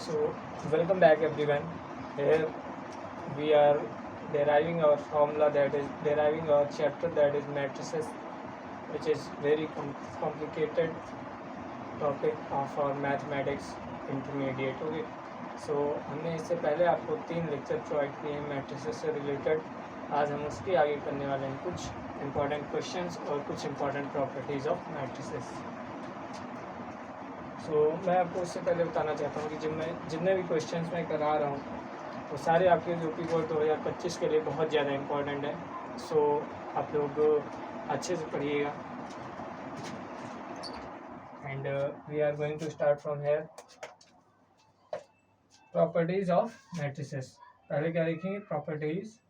So, welcome back everyone. Here we are deriving our formula, that is deriving our chapter, that is matrices, which is very complicated topic of our mathematics intermediate. Okay. So हमने इससे पहले आपको 3 lecture provide किए हैं matrices से related. आज हम उसके आगे करने वाले हैं कुछ इंपॉर्टेंट क्वेश्चंस और कुछ इंपॉर्टेंट प्रॉपर्टीज़ ऑफ मैट्रिसेस. मैं आपको उससे पहले बताना चाहता हूँ कि जितने भी क्वेश्चंस मैं करा रहा हूँ वो सारे आपके यूपी बोर्ड 2025 के लिए बहुत ज़्यादा इम्पोर्टेंट है. आप लोग अच्छे से पढ़िएगा. And we are going to start from here. Properties of matrices. पहले क्या लिखेंगे? Properties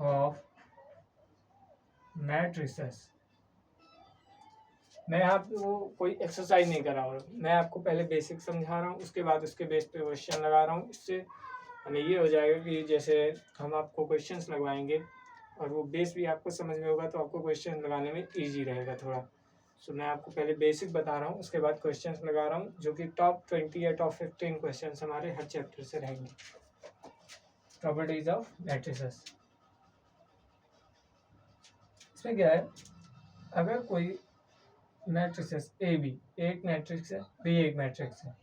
of matrices. मैं आपको कोई एक्सरसाइज नहीं करा रहा हूँ, मैं आपको पहले बेसिक समझा रहा हूँ, उसके बाद उसके बेस पे क्वेश्चन लगा रहा हूँ. इससे हमें ये हो जाएगा कि जैसे हम आपको क्वेश्चंस लगवाएंगे और वो बेस भी आपको समझ में होगा तो आपको क्वेश्चन लगाने में इजी रहेगा थोड़ा. मैं आपको पहले बेसिक बता रहा हूँ, उसके बाद क्वेश्चंस लगा रहा हूँ जो कि टॉप 20 या टॉप 15 क्वेश्चंस हमारे हर चैप्टर से रहेंगे. Properties of matrices. इसमें क्या है, अगर कोई मैट्रिसेस ए बी एक मैट्रिक्स है, बी एक मैट्रिक्स है,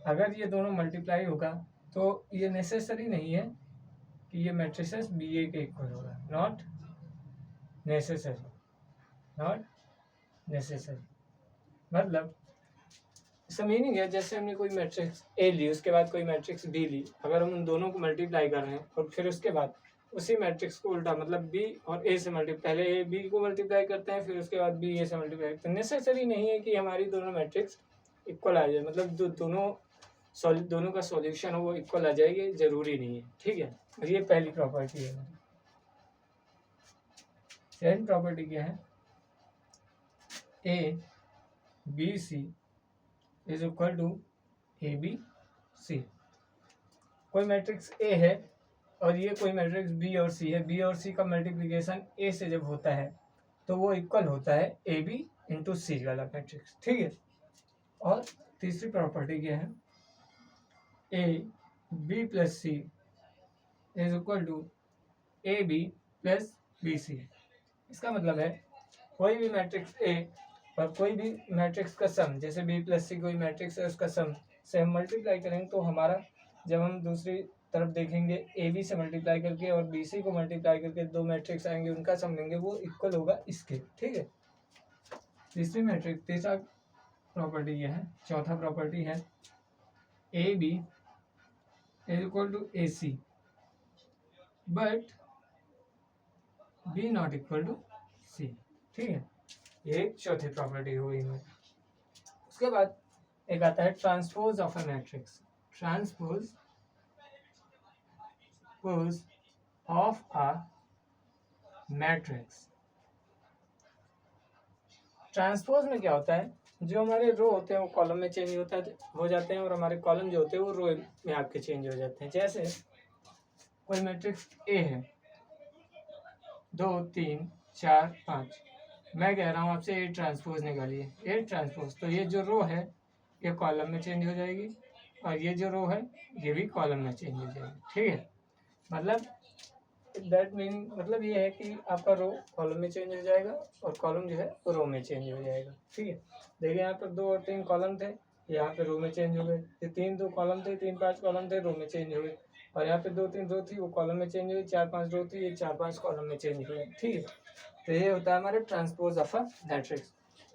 अगर ये दोनों मल्टीप्लाई होगा तो ये नेसेसरी नहीं है कि ये मैट्रिसेस बी ए के इक्वल होगा. Not necessary. मतलब इसका मीनिंग है जैसे हमने कोई मैट्रिक्स ए ली, उसके बाद कोई मैट्रिक्स बी ली, अगर हम उन दोनों को मल्टीप्लाई कर रहे हैं और फिर उसके बाद उसी मैट्रिक्स को उल्टा मतलब बी और ए से पहले ए बी को मल्टीप्लाई करते हैं, फिर उसके बाद बी ए से मल्टीप्लाई करते हैं. नेसेसरी नहीं है कि हमारी दोनों मैट्रिक्स इक्वल आ जाए, मतलब दोनों का सॉल्यूशन हो वो इक्वल आ जाएगी, जरूरी नहीं है. ठीक है, और ये पहली प्रॉपर्टी है. सेकंड प्रॉपर्टी क्या है? A B C is equal to A B C. कोई मैट्रिक्स ए है और ये कोई मैट्रिक्स बी और सी है. बी और सी का मल्टीप्लिकेशन ए से जब होता है तो वो इक्वल होता है ए बी इंटू सी वाला मैट्रिक्स. ठीक है. और तीसरी प्रॉपर्टी क्या है? A B plus C is equal to A B plus B C. इसका मतलब है कोई भी मैट्रिक्स ए और कोई भी मैट्रिक्स का सम, जैसे बी प्लस सी कोई मैट्रिक्स है उसका सम से हम मल्टीप्लाई करेंगे तो हमारा, जब हम दूसरी तरफ देखेंगे ए बी से मल्टीप्लाई करके और बी सी को मल्टीप्लाई करके दो मैट्रिक्स आएंगे, उनका सम लेंगे, वो इक्वल होगा इसके. ठीक है. तीसरा प्रॉपर्टी यह है. चौथा प्रॉपर्टी है A B is equal to A C but B not equal to C. ठीक है, ये चौथी प्रॉपर्टी हुई है. उसके बाद एक आता है transpose of a matrix. Transpose of a matrix. Transpose में क्या होता है, जो हमारे रो होते हैं वो कॉलम में चेंज हो जाते हैं और हमारे कॉलम जो होते हैं वो रो में आपके चेंज हो जाते हैं. जैसे कोई मैट्रिक्स ए है 2 3 4 5, मैं कह रहा हूँ आपसे ए ट्रांसपोज निकालिए. ए ट्रांसपोज, तो ये जो रो है ये कॉलम में चेंज हो जाएगी और ये जो रो है ये भी कॉलम में चेंज हो जाएगी. ठीक है. मतलब दैट मीन मतलब ये है कि आपका रो कॉलम में चेंज हो जाएगा और कॉलम जो है रो में चेंज हो जाएगा. ठीक है. देखिए यहाँ पर 2 और 3 कॉलम थे, यहाँ पे रो में चेंज हो गए. ये 2 कॉलम थे, 3 5 कॉलम थे, रो में चेंज हो गए. और यहाँ पे 2 3 रो थी, वो कॉलम में चेंज हुई. 4 5 रो थी, ये 4 5 कॉलम में चेंज हुए. ठीक है. तो ये होता है हमारे ट्रांसपोज ऑफ अ मैट्रिक्स.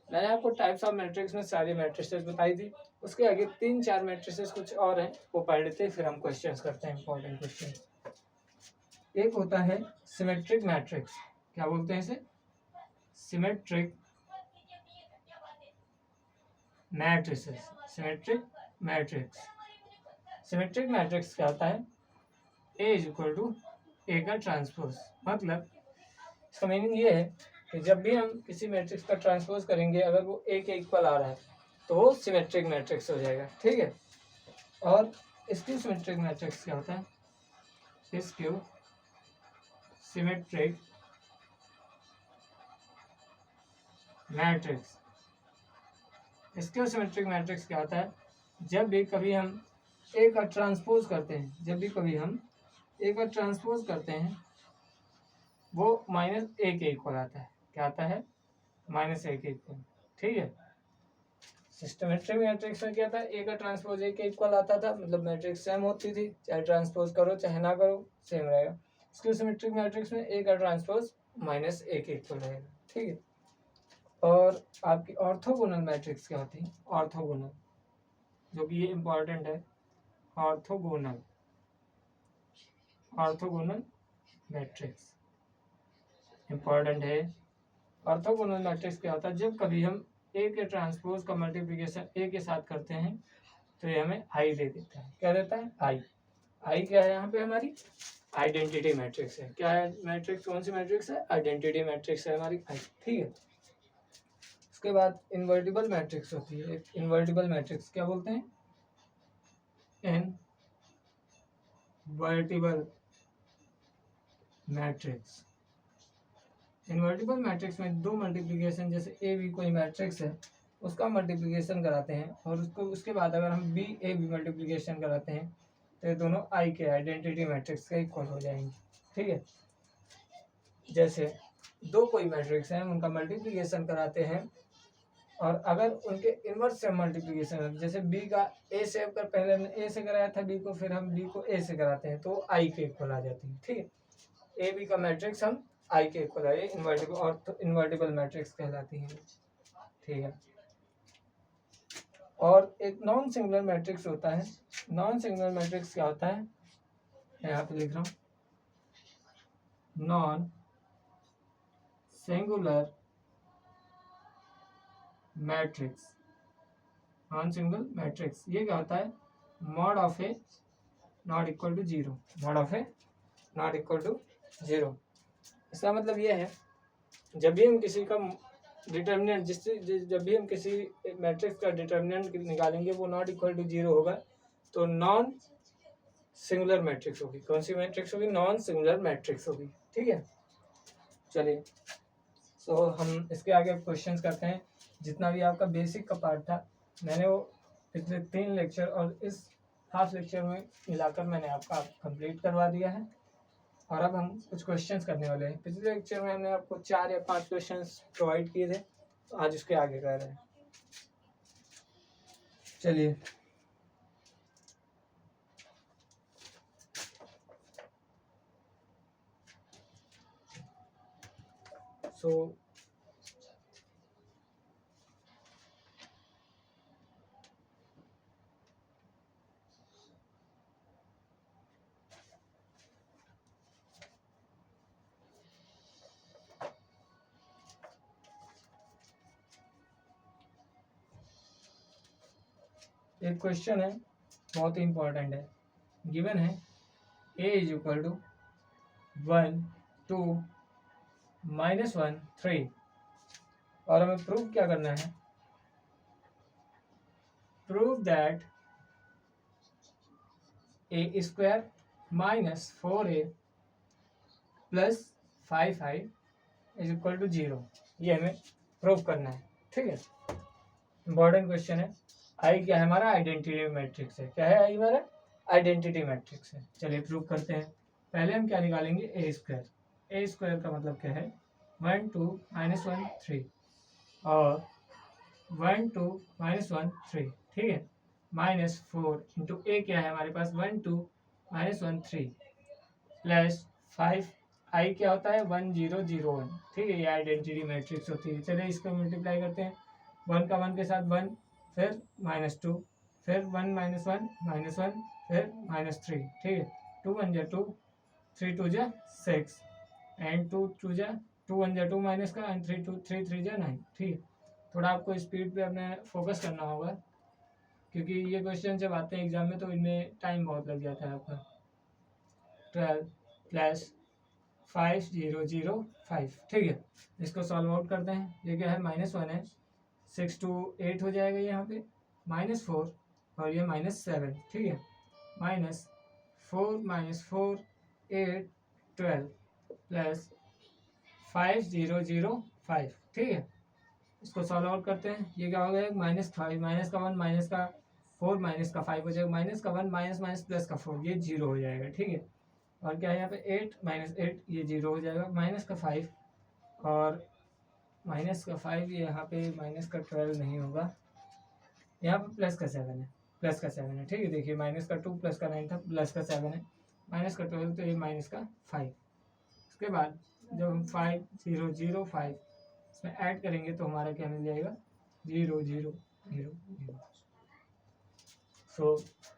मैंने आपको टाइप्स ऑफ मैट्रिक्स में सारी मैट्रिसेस बताई थी. उसके आगे 3 4 मैट्रिसेस कुछ और हैं, वो पढ़ लेते हैं, फिर हम क्वेश्चंस करते हैं, इंपॉर्टेंट क्वेश्चन. एक होता है सिमेट्रिक मैट्रिक्स. क्या बोलते हैं इसे? Symmetric matrices. Symmetric matrix. Symmetric matrix क्या होता है? ए इज इक्वल टू ए का ट्रांसपोज. मतलब इसका मीनिंग ये है कि जब भी हम किसी मैट्रिक्स का ट्रांसपोज करेंगे, अगर वो ए के इक्वल आ रहा है तो वो सिमेट्रिक मैट्रिक्स हो जाएगा. ठीक है. और इसकी सिमेट्रिक मैट्रिक्स क्या होता है? इसके symmetric matrix. Skew symmetric matrix क्या होता है, जब भी कभी हम ए का ट्रांसपोज करते हैं, जब भी कभी हम ए का ट्रांसपोज करते हैं वो -a के इक्वल आता है। क्या आता है? -a के इक्वल। ठीक है, सिस्टमेट्रिक मैट्रिक्स में क्या था, ए का ट्रांसपोज ए के इक्वल आता था, मतलब मैट्रिक्स सेम होती थी, चाहे ट्रांसपोज करो चाहे ना करो सेम रहेगा। स्क्यू सिमेट्रिक मैट्रिक्स में ए का ट्रांसपोज -a के इक्वल रहेगा। ठीक है, और आपकी ऑर्थोगोनल मैट्रिक्स क्या होती है? ऑर्थोगोनल, जो कि ये इंपॉर्टेंट है, ऑर्थोगोनल, ऑर्थोगोनल मैट्रिक्स इंपॉर्टेंट है। ऑर्थोगोनल मैट्रिक्स क्या होता है, जब कभी हम ए के ट्रांसपोज का मल्टीप्लिकेशन ए के साथ करते हैं तो ये हमें आई दे देता है। क्या देता है? आई। आई क्या है यहाँ पे? हमारी आइडेंटिटी मैट्रिक्स है। क्या है मैट्रिक्स? कौन सी मैट्रिक्स है? आइडेंटिटी मैट्रिक्स है हमारी आई। ठीक है, उसके बाद इन्वर्टिबल मैट्रिक्स होती है। इन्वर्टिबल मैट्रिक्स क्या बोलते हैं? Invertible matrix. इन्वर्टिबल मैट्रिक्स में दो मल्टीप्लिकेशन, जैसे ए बी कोई मैट्रिक्स है उसका मल्टीप्लिकेशन कराते हैं और उसको उसके बाद अगर हम बी ए बी मल्टीप्लिकेशन कराते हैं तो ये दोनों आई के आइडेंटिटी मैट्रिक्स के इक्वल हो जाएंगे। ठीक है, जैसे दो कोई मैट्रिक्स हैं उनका मल्टीप्लिकेशन कराते हैं और अगर उनके इन्वर्स से मल्टीप्लिकेशन, जैसे बी का ए से अगर पहले हमने ए से कराया था बी को, फिर हम बी को ए से कराते हैं तो आई के इक्वल आ जाती है। ठीक है, ए बी का मैट्रिक्स हम आई के इक्वल आए, इन्वर्टिबल और तो इन्वर्टिबल मैट्रिक्स कहलाती है। ठीक है, और एक नॉन सिंगुलर मैट्रिक्स होता है। नॉन सिंगुलर मैट्रिक्स क्या होता है? यहाँ पे लिख रहा हूँ, non singular matrix. Non singular matrix ये क्या होता है? Mod of A not equal to zero, mod of A not equal to zero. इसका मतलब ये है, जब भी हम किसी का डिटर्मिनेंट, जब भी हम किसी मैट्रिक्स का डिटर्मिनेंट निकालेंगे वो नॉट इक्वल टू जीरो होगा तो नॉन सिंगुलर मैट्रिक्स होगी। कौन सी मैट्रिक्स होगी? नॉन सिंगुलर मैट्रिक्स होगी। ठीक है, चलिए सो हम इसके आगे क्वेश्चंस करते हैं। जितना भी आपका बेसिक का पार्ट था मैंने वो पिछले 3 लेक्चर और इस हाफ लेक्चर में मिलाकर मैंने आपका कंप्लीट करवा दिया है और अब हम कुछ क्वेश्चंस करने वाले हैं। पिछले लेक्चर में हमने आपको 4 या 5 क्वेश्चंस प्रोवाइड किए थे, तो आज उसके आगे कर रहे हैं। चलिए सो एक क्वेश्चन है, बहुत ही इंपॉर्टेंट है। गिवन है a इज इक्वल टू 1 2 -1 3 और हमें प्रूव क्या करना है? Prove that a square -4a plus 5i is equal to 0। ये हमें प्रूव करना है। ठीक है, इंपॉर्टेंट क्वेश्चन है। आई क्या है? हमारा आइडेंटिटी मैट्रिक्स है। क्या है? आई हमारा आइडेंटिटी मैट्रिक्स है। चलिए प्रूव करते हैं। पहले हम क्या निकालेंगे? ए स्क्वायर। ए स्क्वायर का मतलब क्या है? 1 2 -1 3 और 1 2 -1 3। ठीक है, -4 इंटू ए क्या है हमारे पास? 1 2 -1 3 प्लस 5 आई क्या होता है? 1 0 0 1। ठीक है, ये आइडेंटिटी मैट्रिक्स होती है। चलिए इसको मल्टीप्लाई करते हैं। 1 का 1 के साथ 1, फिर -2, फिर 1 -1 -1, फिर -3। ठीक है, 2 1 जा 2, 3 2 जा 6 एंड 2 2 जा 2 1 जा 2 माइनस का एंड 3 2 3 3 जा 9। ठीक है, थोड़ा आपको स्पीड पे अपने फोकस करना होगा क्योंकि ये क्वेश्चन जब आते हैं एग्जाम में तो इनमें टाइम बहुत लग जाता है आपका। 12 प्लस 5 0 0 5। ठीक है, इसको सॉल्व आउट करते हैं। ये क्या है? -1 है, 6 2 8 हो जाएगा यहाँ पे, -4 और ये -7। ठीक है, -4 -4 8 12 प्लस 5 0 0 5। ठीक है, इसको सॉल्व आउट करते हैं। ये क्या हो गया, -5 माइनस का 1 माइनस का 4 माइनस का 5 हो जाएगा, माइनस का 1 माइनस माइनस प्लस का 4, ये 0 हो जाएगा। ठीक है, और क्या है यहाँ पे 8 माइनस 8, ये 0 हो जाएगा, माइनस का 5 और माइनस का 5, ये यहाँ पे माइनस का 12 नहीं होगा, यहाँ पे प्लस का 7 है, प्लस का 7 है। ठीक है, देखिए माइनस का 2 प्लस का 9 था, प्लस का 7 है, माइनस का 12, तो ये माइनस का 5। उसके बाद जब हम 5 0 0 5 इसमें ऐड करेंगे तो हमारा क्या मिल जाएगा, 0 0 0 0। सो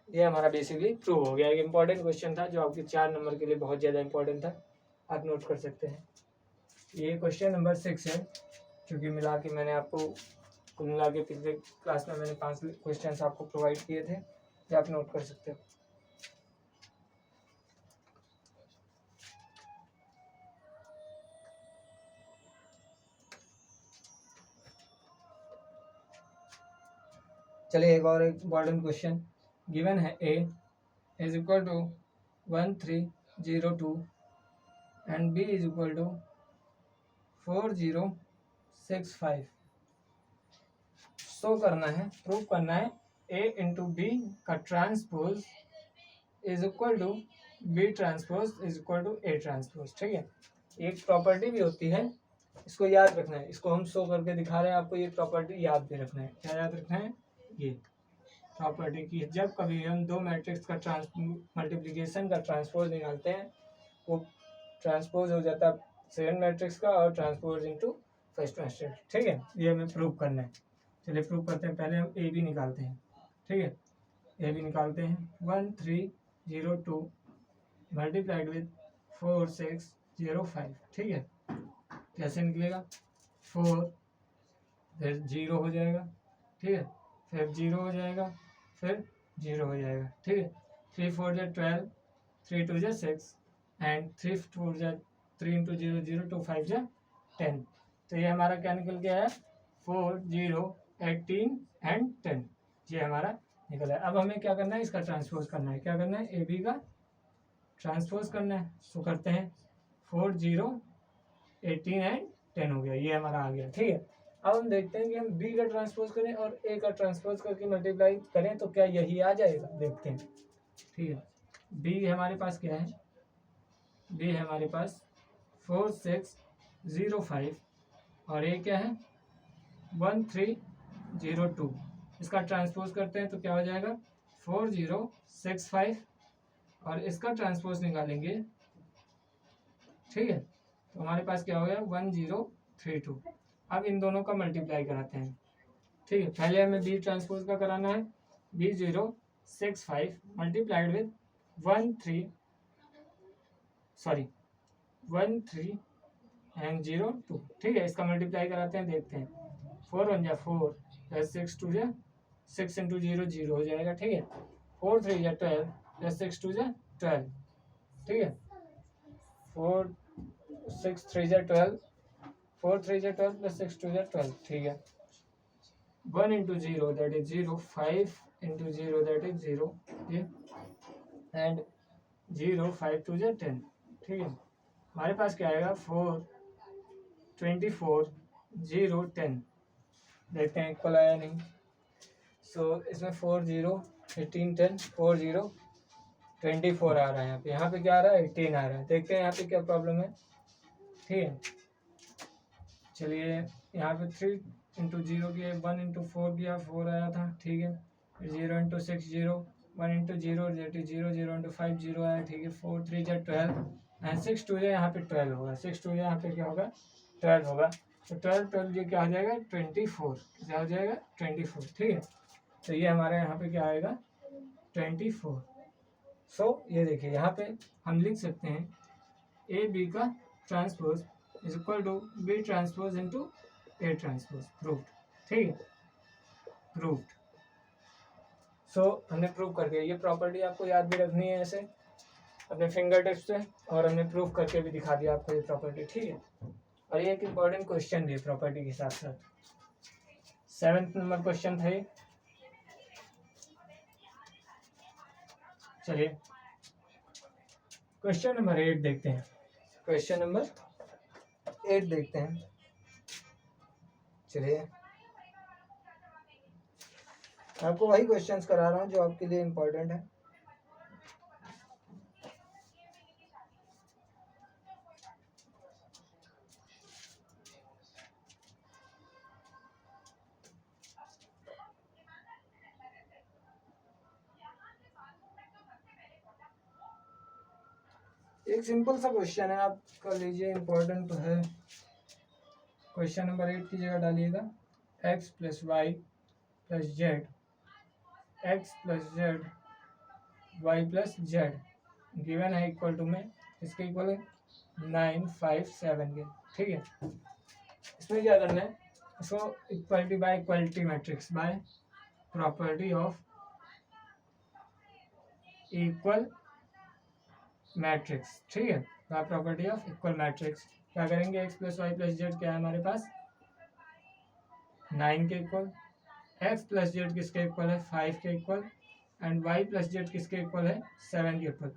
ये हमारा बेसिकली प्रूव हो गया। एक इम्पॉर्टेंट क्वेश्चन था जो आपके 4 नंबर के लिए बहुत ज़्यादा इंपॉर्टेंट था, आप नोट कर सकते हैं। ये क्वेश्चन नंबर 6 है, क्योंकि मिला के मैंने आपको कुल मिला के पिछले क्लास में मैंने 5 क्वेश्चन आपको प्रोवाइड किए थे, ये आप नोट कर सकते हो। चलिए एक और इम्पॉर्टेंट क्वेश्चन गिवन है, a is equal to 1302 and b is equal to 4065। Show करना है, प्रूव करना है a इंटू बी का transpose is equal to B transpose is equal to a transpose. ठीक है, एक प्रॉपर्टी भी होती है, इसको याद रखना है, इसको हम शो करके दिखा रहे हैं आपको, ये प्रॉपर्टी याद भी रखना है। क्या याद रखना है, ये प्रॉपर्टी की जब कभी हम दो मैट्रिक्स का मल्टीप्लिकेशन का ट्रांसपोज निकालते हैं, वो ट्रांसपोज हो जाता है सेकंड मैट्रिक्स का और ट्रांसपोज इनटू फर्स्ट मैट्रिक्स। ठीक है, ये हमें प्रूव करना है। चलिए प्रूव करते हैं, पहले हम ए बी निकालते हैं। ठीक है, ए बी निकालते हैं, 1302 मल्टीप्लाइड विद 4605। ठीक है, कैसे निकलेगा, 4 फिर 0 हो जाएगा। ठीक है, फिर 0 हो जाएगा, फिर 0 हो जाएगा। ठीक है, 3 4 जा 12, 3 2 जा 6 एंड 3 4 जा 3 इंटू 0 0 2 5 जा 10। तो ये हमारा क्या निकल गया है, 4 0 18 एंड 10, ये हमारा निकला है। अब हमें क्या करना है, इसका ट्रांसपोज करना है। क्या करना है, ए बी का ट्रांसपोज करना है। सो करते हैं, 4 0 18 एंड 10 हो गया, ये हमारा आ गया। ठीक है, अब हम देखते हैं कि हम बी का ट्रांसपोज करें और ए का ट्रांसपोज करके मल्टीप्लाई करें तो क्या यही आ जाएगा, देखते हैं। ठीक है, बी हमारे पास क्या है, बी है हमारे पास 4605 और ए क्या है 1302। इसका ट्रांसपोज करते हैं तो क्या हो जाएगा, 4065 और इसका ट्रांसपोज निकालेंगे। ठीक है, तो हमारे पास क्या हो गया, 1032। अब इन दोनों का मल्टीप्लाई कराते हैं। ठीक है, पहले हमें बी ट्रांसपोज का कराना है, B065 मल्टीप्लाइड विद 13 एंड 02। ठीक है, इसका मल्टीप्लाई कराते हैं, देखते हैं। 4 1 जा 4 प्लस 6 2 जा 6 इंटू 0 0 हो जाएगा। ठीक है, 4 3 जा 12 प्लस 6 2 जा 12। ठीक है, 4 6 3 जा 12, 4 3 जा 12 प्लस 6 2 जा 12। ठीक है, 1 into 0 that is 0, 5 into 0 that is 0, and 0 5 2 जा 10। ठीक है, हमारे पास क्या आएगा, 4 24 0 10। देखते हैं इक्वल आया नहीं। सो इसमें 4 0 18 10 4 0 24 आ रहा है। यहाँ पे क्या आ रहा है, 18 आ रहा है। देखते हैं यहाँ पे क्या प्रॉब्लम है। ठीक है, चलिए यहाँ पे 3 इंटू 0 किया, 1 इंटू 4 किया, 4 आया था। ठीक है, 0 इंटू 6 0, 1 इंटू 0 0 0 इंटू 5 0 आया। ठीक है, 4 3 जा 12 एंड 6 2 जा यहाँ पे 12 होगा, 6 2 यहाँ पे क्या होगा, 12 होगा। तो 12 12 ये क्या हो जाएगा, 24, क्या हो जाएगा 24। ठीक है, तो ये हमारे यहाँ पे क्या आएगा, 24। सो ये देखिए यहाँ पे हम लिख सकते हैं ए बी का transpose is equal to B transpose into A transpose. Proved. ठीक है, प्रूव्ड। सो हमने प्रूव कर दिया। ये प्रॉपर्टी आपको याद भी रखनी है ऐसे अपने फिंगर टिप्स से, और हमने प्रूव करके भी दिखा दिया आपको ये प्रॉपर्टी। ठीक है, और ये एक इम्पॉर्टेंट क्वेश्चन भी है प्रॉपर्टी के साथ साथ। 7th नंबर क्वेश्चन था ये। चलिए क्वेश्चन नंबर 8 देखते हैं। क्वेश्चन नंबर 8 देखते हैं। चलिए आपको वही क्वेश्चंस करा रहा हूँ जो आपके लिए इम्पोर्टेंट है। एक सिंपल सा क्वेश्चन है, आप कर लीजिए, इम्पोर्टेंट तो है। क्वेश्चन नंबर 8 की जगह डालिएगा x plus Y plus Z, X plus Z Y plus Z given है इक्वल टू में, इसके इक्वल है 957 के। ठीक है, इसमें क्या करना है, इसको equality by equality matrix by property of equal matrix. ठीक है, by property of equal matrix क्या करेंगे, x plus Y plus Z क्या है हमारे पास 9 के इक्वल, एक्स प्लस जेड किसके इक्वल है 5 के equal, and Y plus Z किसके इक्वल है 7 के इक्वल।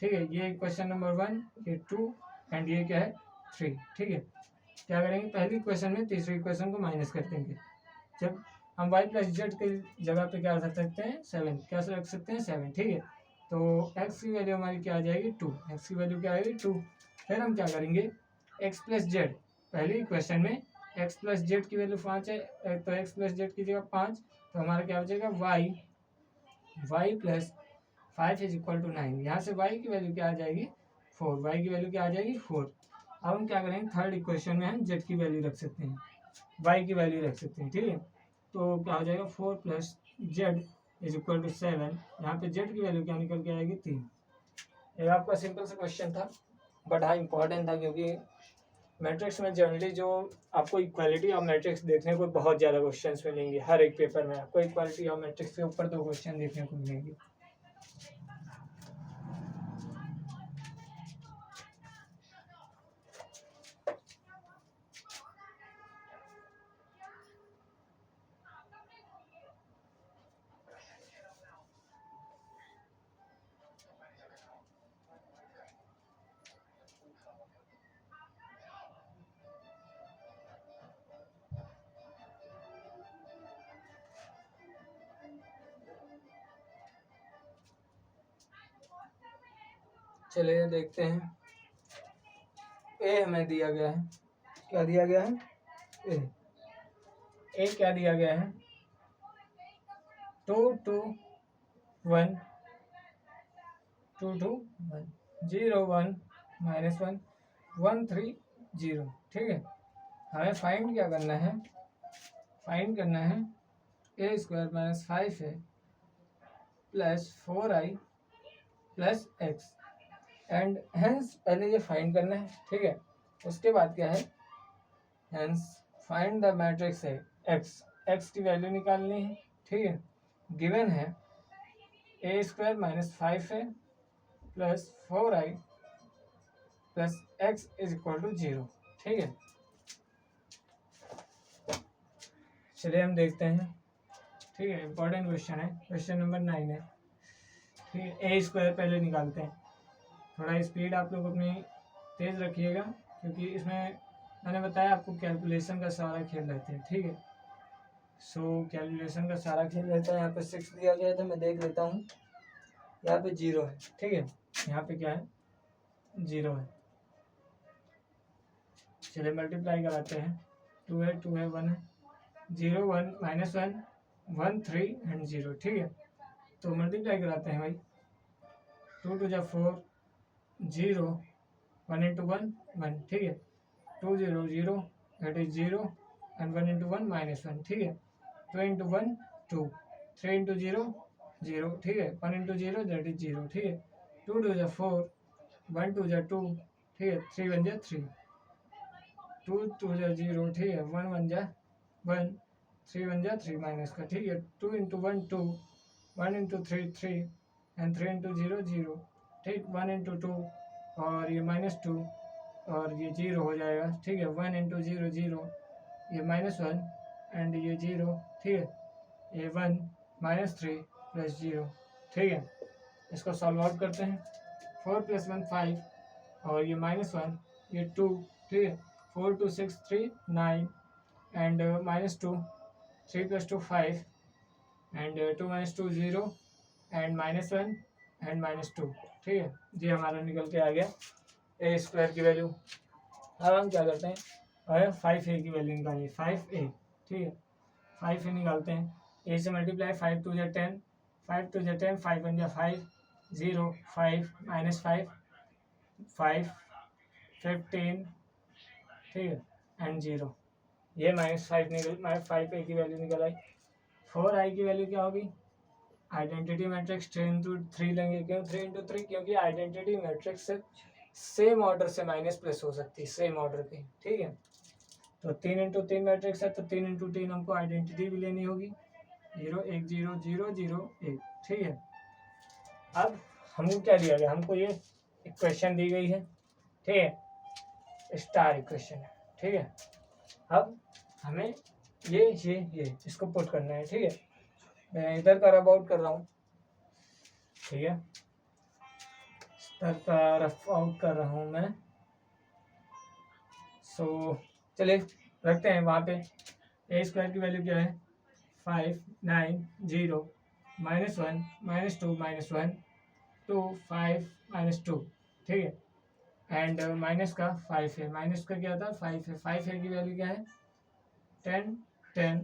ठीक है, ये क्वेश्चन नंबर 1, ये 2 एंड ये क्या है 3। ठीक है, क्या करेंगे, पहली क्वेश्चन में तीसरी इक्वेशन को माइनस कर देंगे। जब हम वाई प्लस जेड की जगह पे क्या रख सकते हैं 7, क्या रख सकते हैं 7। ठीक है, तो एक्स की वैल्यू हमारी क्या आ जाएगी 2, एक्स की वैल्यू क्या आएगी 2। फिर हम क्या करेंगे, एक्स प्लस जेड, पहली इक्वेशन में एक्स प्लस जेड की वैल्यू 5 है, तो एक्स प्लस जेड की जगह 5, तो हमारा क्या बचेगा Y plus 5 is equal to 9। यहाँ से वाई की वैल्यू क्या आ जाएगी 4, वाई की वैल्यू क्या आ जाएगी 4। अब हम क्या करेंगे, थर्ड इक्वेशन में हम जेड की वैल्यू रख सकते हैं, वाई की वैल्यू रख सकते हैं। ठीक है, तो क्या हो जाएगा 4 plus Z is equal to 7, यहाँ पे जेड की वैल्यू क्या निकल के आएगी 3। ये आपका सिंपल सा क्वेश्चन था, बट हाँ इंपॉर्टेंट था, क्योंकि मैट्रिक्स में जनरली जो आपको इक्वालिटी ऑफ मैट्रिक्स देखने को बहुत ज़्यादा क्वेश्चंस मिलेंगे, हर एक पेपर में आपको इक्वालिटी ऑफ मैट्रिक्स के ऊपर 2 क्वेश्चन देखने को मिलेंगे। चलिए देखते हैं, ए हमें दिया गया है, क्या दिया गया है ए क्या दिया गया है 2 2 1 2 2 1 0 1 -1 1 3 0। ठीक है, हमें फाइंड क्या करना है, फाइंड करना है ए स्क्वायर माइनस 5 है plus 4i plus x, and hence पहले ये फाइंड करना है। ठीक है, उसके बाद क्या है, हेंस फाइंड द मैट्रिक्स है एक्स, एक्स की वैल्यू निकालनी है। ठीक है, गिवन है ए स्क्वायर माइनस 5 है plus 4i plus X is equal to 0। ठीक है, चलिए हम देखते हैं। ठीक है, इंपॉर्टेंट क्वेश्चन है, क्वेश्चन नंबर 9 है। ठीक है, ए स्क्वायर पहले निकालते हैं, थोड़ा स्पीड आप लोग अपनी तेज़ रखिएगा, क्योंकि इसमें मैंने बताया आपको कैलकुलेशन का सारा खेल रहता है। ठीक है, सो कैलकुलेशन का सारा खेल रहता है। यहाँ पे 6 दिया गया था, मैं देख लेता हूँ, यहाँ पे 0 है। ठीक है, यहाँ पे क्या है 0 है। चलिए मल्टीप्लाई कराते हैं, 2 है 2 है 1 है, 0 1 -1 1 3 एंड 0। ठीक है, तो मल्टीप्लाई कराते हैं भाई, 2 2 जा 4 0 1 इंटू 1 1। ठीक है, 2 0 0 दैट इज 0 एंड 1 इंटू 1 -1। ठीक है, 2 इंटू 1 2, 3 इंटू 0 0। ठीक है, 1 इंटू 0 दैट इज 0। ठीक है, 2 2 जा 4 1 2 जा 2। ठीक है, 3 1 जा 3, 2 2 जा 0। ठीक है, 1 1 जा 1, 3 1 जा 3 माइनस का। ठीक है, 2 इंटू 1 2, 1 इंटू 3 3 एंड 3 इंटू 0 0। ठीक, 1 इंटू 2 और ये -2 और ये 0 हो जाएगा। ठीक है, 1 इंटू 0 0, ये -1 एंड ये 0। ठीक है, ये 1 -3 प्लस 0। ठीक है, इसको सॉल्व आउट करते हैं, 4 + 1 5 और ये -1 ये 2। ठीक है, 4 2 6 3 9 and -2, 3 + 2 5 and 2 minus 2 0 and -1 and -2। ठीक है, ये हमारा निकल के आ गया ए स्क्वायर की वैल्यू। अब हम क्या करते हैं, अरे 5a की वैल्यू निकालिए, 5a। ठीक है, 5a निकालते हैं, ए से मल्टीप्लाई 5 2 या 10, 5 2 या 10, 5 1 या 5, 0 5 -5 5 15। ठीक है, एंड 0, ये -5 निकल, -5a की वैल्यू निकल आई। 4i की वैल्यू क्या होगी, आइडेंटिटी मैट्रिक्स 3 इंटू 3 लेंगे। क्यों 3 इंटू 3, क्योंकि आइडेंटिटी मैट्रिक्स से सेम ऑर्डर से माइनस प्लस हो सकती है, सेम ऑर्डर की। ठीक है, तो 3 इंटू 3 मैट्रिक्स है, तो 3 इंटू 3 हमको आइडेंटिटी भी लेनी होगी, 0 1 0 0 0 1। ठीक है, अब हमको क्या दिया गया, हमको ये इक्वेशन दी गई है। ठीक है, स्टार इक्वेशन है। ठीक है, अब हमें ये इसको पुट करना है। ठीक है, मैं इधर का रफ आउट कर रहा हूँ। ठीक है, इधर का रफ आउट कर रहा हूँ मैं। सो चलिए रखते हैं वहाँ पे। ए स्क्वायर की वैल्यू क्या है, 5 9 0 -1 -2 -1 2 5 -2। ठीक है, एंड माइनस का 5 है, माइनस का क्या था 5 है, 5 है की वैल्यू क्या है 10 10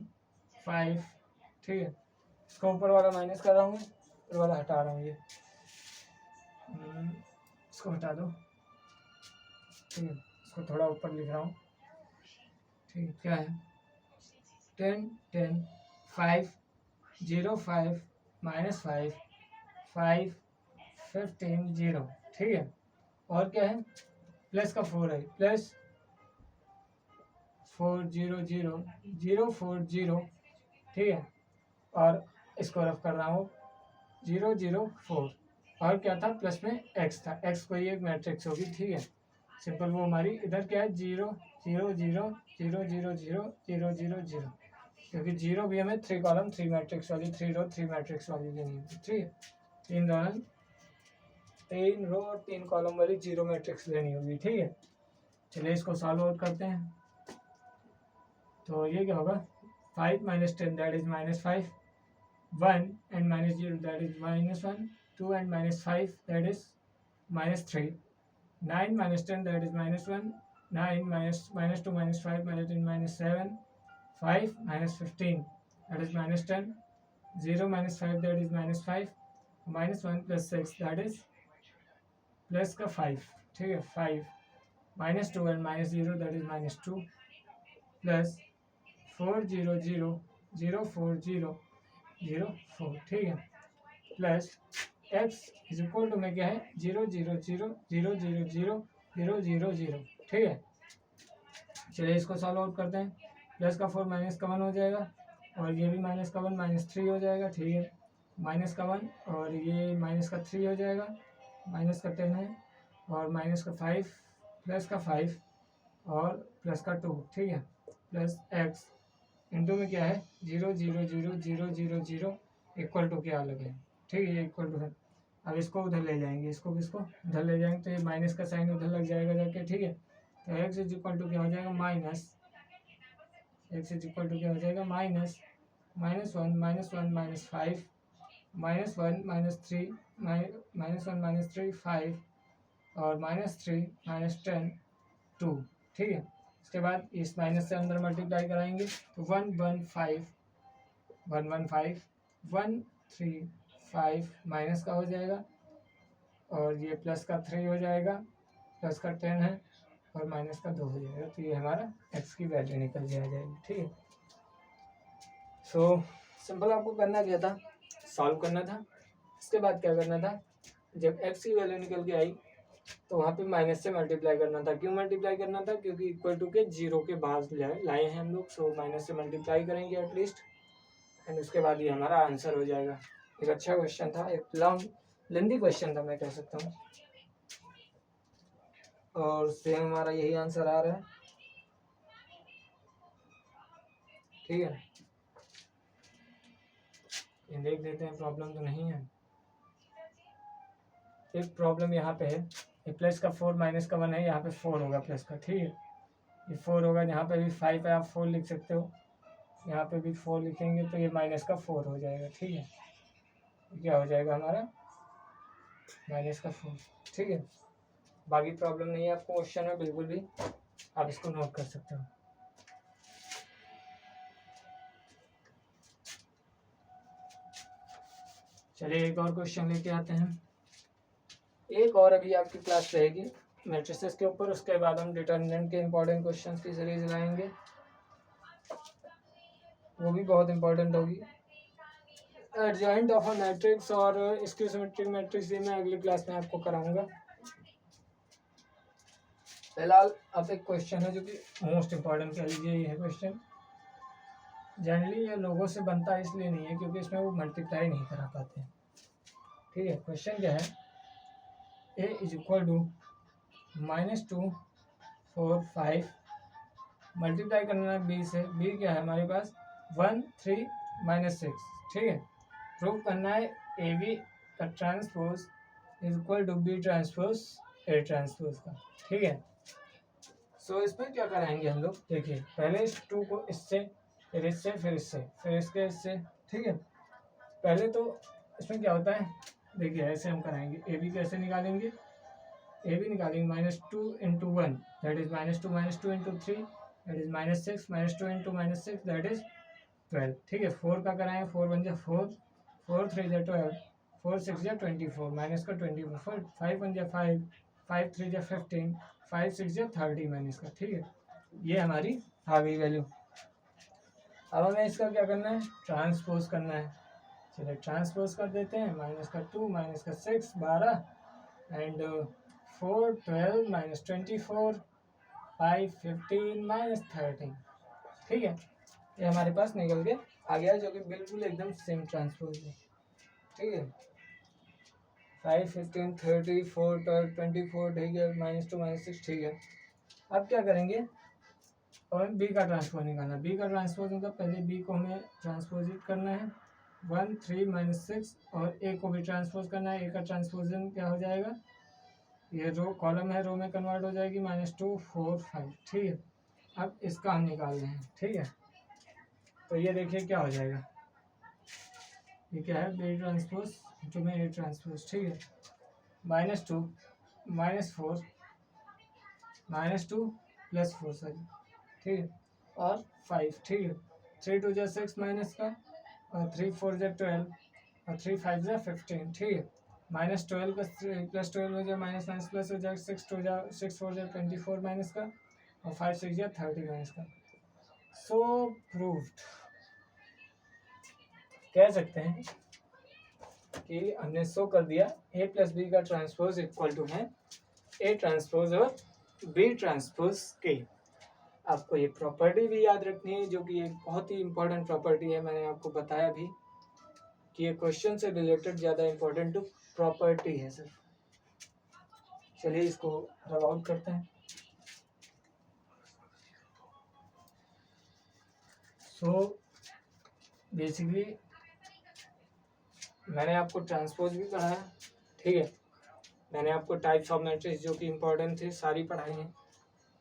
5। ठीक है, इसको ऊपर वाला माइनस कर रहा हूँ, ऊपर वाला हटा रहा हूँ, ये इसको हटा दो। ठीक है, इसको थोड़ा ऊपर लिख रहा हूँ। ठीक है, क्या है 10 10 5 0 5 -5 5 15 0। ठीक है, और क्या है प्लस का 4 है, प्लस 4 0 0 0 4 0। ठीक है, और इसको रफ कर रहा हूँ 0 0 4, और क्या था प्लस में x था, x कोई एक मैट्रिक्स होगी। ठीक है, सिंपल वो हमारी इधर क्या है 0 0 0 0 0 0 0 0 0, क्योंकि 0 भी हमें 3 कॉलम 3 मैट्रिक्स वाली, 3 रो 3 मैट्रिक्स वाली लेनी है। ठीक है, 3 रो और 3 कॉलम वाली 0 मैट्रिक्स लेनी होगी। ठीक है, चलिए इसको सॉल्व आउट करते हैं। तो ये क्या होगा 5 - 10 that is -5, 1 and -0 that is -1, 2 and -5 that is -3, 9 - 10 that is -1, 9 -2 -5 -10 -7, 5 -15 that is -10, 0 -5 that is -5, -1 + 6 that is plus का 5। ठीक है, 5 -2 and -0 that is -2, प्लस 4 0 0 0 4 0 0 4। ठीक है, plus x is equal to में क्या है 0 0 0 0 0 0 0 0 0। ठीक है, चलिए इसको सॉल्व आउट करते हैं। प्लस का 4 माइनस का 1 हो जाएगा, और ये भी माइनस का 1 -3 हो जाएगा। ठीक है, माइनस का 1 और ये माइनस का 3 हो जाएगा, माइनस का 10 है, और माइनस का 5 प्लस का 5 और प्लस का 2। ठीक है, प्लस x इंटू में क्या है 0 0 0 0 0 0 इक्वल टू क्या अलग है। ठीक है, ये इक्वल टू है। अब इसको उधर ले जाएंगे, इसको उधर ले जाएंगे, तो ये माइनस का साइन उधर लग जाएगा जाके। ठीक है, तो x इज इक्वल टू क्या हो जाएगा minus, x is equal to क्या हो जाएगा माइनस -1 -5 -1 -3 -1 -3 5 और -3 -10 2। ठीक है, उसके बाद इस माइनस से अंदर मल्टीप्लाई कराएंगे, तो 1 1 5 1 1 5 1 3 5 माइनस का हो जाएगा, और ये प्लस का 3 हो जाएगा, प्लस का 10 है, और माइनस का 2 हो जाएगा। तो ये हमारा x की वैल्यू निकल के आ जाएगी। ठीक है, सो सिंपल आपको करना क्या था, सॉल्व करना था। इसके बाद क्या करना था, जब x की वैल्यू निकल के आई तो वहाँ पे माइनस से मल्टीप्लाई करना था। क्यों मल्टीप्लाई करना था, क्योंकि इक्वल टू के 0 के बाद लाए हैं हम लोग। सो माइनस से मल्टीप्लाई करेंगे एटलीस्ट, एंड उसके बाद ये हमारा आंसर हो जाएगा। एक अच्छा क्वेश्चन था, एक लॉन्ग लेंदी क्वेश्चन था मैं कह सकता हूँ, और सेम हमारा यही आंसर आ रहा है। ठीक है, ये देख देते हैं, प्रॉब्लम तो नहीं है। एक प्रॉब्लम यहाँ पे है, ये प्लस का 4 माइनस का 1 है, यहाँ पे 4 होगा प्लस का। ठीक है, ये 4 होगा, यहाँ पे भी 5 है, आप 4 लिख सकते हो। यहाँ पे भी 4 लिखेंगे तो ये माइनस का 4 हो जाएगा, ठीक है। क्या हो जाएगा हमारा माइनस का 4, ठीक है। बाकी प्रॉब्लम नहीं है आपको क्वेश्चन में बिल्कुल भी, आप इसको नोट कर सकते हो। चलिए एक और क्वेश्चन लेके आते हैं। एक और अभी आपकी क्लास रहेगी मैट्रिसेस के ऊपर, उसके बाद हम डिटरमिनेंट के इंपॉर्टेंट क्वेश्चंस की सीरीज लाएंगे, वो भी बहुत इंपॉर्टेंट होगी। एडजॉइंट ऑफ अ मैट्रिक्स और स्क्यू सिमेट्रिक मैट्रिक्स ये मैं अगली क्लास में आपको कराऊंगा। फिलहाल अब एक क्वेश्चन है जो कि मोस्ट इंपॉर्टेंट कह लीजिए, ये है क्वेश्चन। जनरली ये लोगों से बनता इसलिए नहीं है क्योंकि इसमें वो मल्टीप्लाई नहीं करा पाते हैं, ठीक है। क्वेश्चन क्या है, a is equal to -2 4 5, multiply करना है b से। b क्या है हमारे पास 1 3 -6, ठीक है। प्रूव करना है ए बी का transpose is equal to B transpose A transpose का, ठीक है। सो इसमें क्या कराएंगे हम लोग, देखिए पहले इस 2 को इससे, फिर इससे, फिर इससे, फिर इसके इससे, ठीक है। पहले तो इसमें क्या होता है, देखिए ऐसे हम कराएंगे। ए बी कैसे निकालेंगे, ए बी निकालेंगे -2 × 1 that is -2 -2 × 3 that is -6 -2 × -6 that is 12, ठीक है। 4 का कराएं, 4 1 जा 4, 4 3 जा 12, 4 6 जा 24, माइनस का 24, 5 1 जा 5, 5 3 जा 15, 5 6 जा 30 माइनस का, ठीक है। ये हमारी आ गई वैल्यू। अब हमें इसका क्या करना है, ट्रांसपोज करना है। चलिए ट्रांसपोज कर देते हैं। -2 -6 12 एंड 4 12 -24 5 15 -13, ठीक है। ये हमारे पास निकल के आ गया जो कि बिल्कुल एकदम सेम ट्रांसपोज है, ठीक है। 5 15 30 4 12 24, ठीक है। -2 -6, ठीक है। अब क्या करेंगे, और बी का ट्रांसपोज निकालना। बी का ट्रांसपोज मतलब पहले बी को हमें ट्रांसपोजिट करना है 1 3 -6, और ए को भी ट्रांसपोज करना है। ए का ट्रांसपोजन क्या हो जाएगा, ये रो कॉलम है, रो में कन्वर्ट हो जाएगी -2 4 5, ठीक है। अब इसका हम निकाल रहे हैं, ठीक है। तो ये देखिए क्या हो जाएगा, ये क्या है बी ट्रांसपोज टू में ए ट्रांसपोज, ठीक है। -2 -4 -2 + 4 सॉरी, ठीक है, और 5, ठीक है। 3 2 जा 6 माइनस का, और 3 4 जा 12, और 3 5 जा 15, ठीक है। -12 का +12 हो जाए, माइनस माइनस प्लस हो जाए, 6 2 जा 6 4 जा 24 माइनस का, और 5 6 जा 30 माइनस का। सो प्रूव्ड, कह सकते हैं कि हमने शो कर दिया a + b का ट्रांसपोज इक्वल टू है a ट्रांसपोज और b ट्रांसपोज के। आपको ये प्रॉपर्टी भी याद रखनी है जो कि एक बहुत ही इंपॉर्टेंट प्रॉपर्टी है। मैंने आपको बताया भी कि ये क्वेश्चन से रिलेटेड ज़्यादा इंपॉर्टेंट प्रॉपर्टी है सर। चलिए इसको रब आउट करते हैं। सो बेसिकली मैंने आपको ट्रांसपोज भी पढ़ाया, ठीक है। मैंने आपको टाइप्स ऑफ मैट्रिक्स जो कि इंपॉर्टेंट थे सारी पढ़ाई हैं,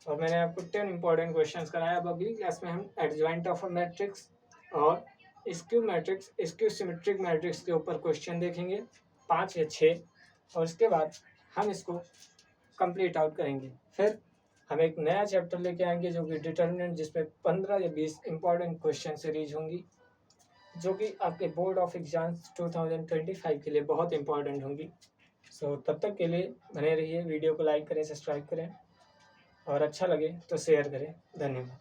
और मैंने आपको 10 इंपॉर्टेंट क्वेश्चंस कराया। अब अगली क्लास में हम एडजॉइंट ऑफ अ मैट्रिक्स और skew matrix, skew symmetric matrix के ऊपर क्वेश्चन देखेंगे 5 या 6, और इसके बाद हम इसको कंप्लीट आउट करेंगे। फिर हम एक नया चैप्टर लेके आएंगे जो कि डिटरमिनेंट, जिसमें 15 या 20 इंपॉर्टेंट क्वेश्चन सीरीज होंगी जो कि आपके बोर्ड ऑफ एग्जाम्स 2025 के लिए बहुत इंपॉर्टेंट होंगी। सो तब तक के लिए बने रहिए, वीडियो को लाइक करें, सब्सक्राइब करें, और अच्छा लगे तो शेयर करें। धन्यवाद।